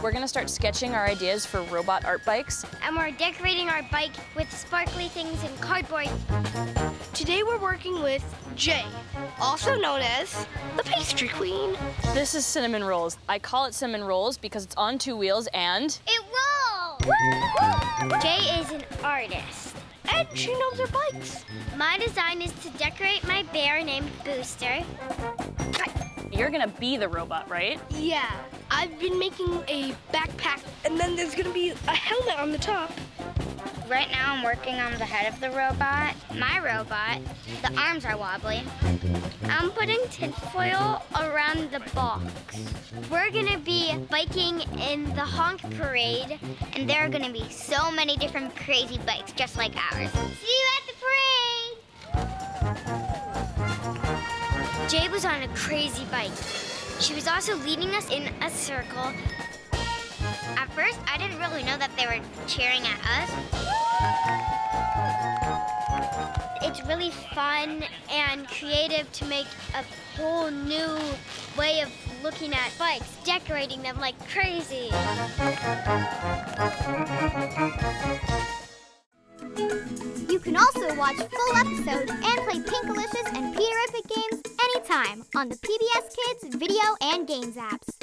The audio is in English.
we're gonna start sketching our ideas for robot art bikes. And we're decorating our bike with sparkly things and cardboard. Today we're working with Jay, also known as the Pastry Queen. This is Cinnamon Rolls. I call it Cinnamon Rolls because it's on 2 wheels and... It rolls! Woo! Jay is an artist. And she knows her bikes. My design is to decorate my bear named Booster. You're gonna be the robot, right? Yeah, I've been making a backpack, and then there's gonna be a helmet on the top. Right now I'm working on the head of the robot. My robot, the arms are wobbly. I'm putting tinfoil around the box. We're gonna be biking in the honk parade, and there are gonna be so many different crazy bikes just like ours. See you at the parade! Jay was on a crazy bike. She was also leading us in a circle. At first, I didn't really know that they were cheering at us. It's really fun and creative to make a whole new way of looking at bikes, decorating them like crazy. You can also watch full episodes and play Pinkalicious and Peterific games anytime on the PBS Kids video and games apps.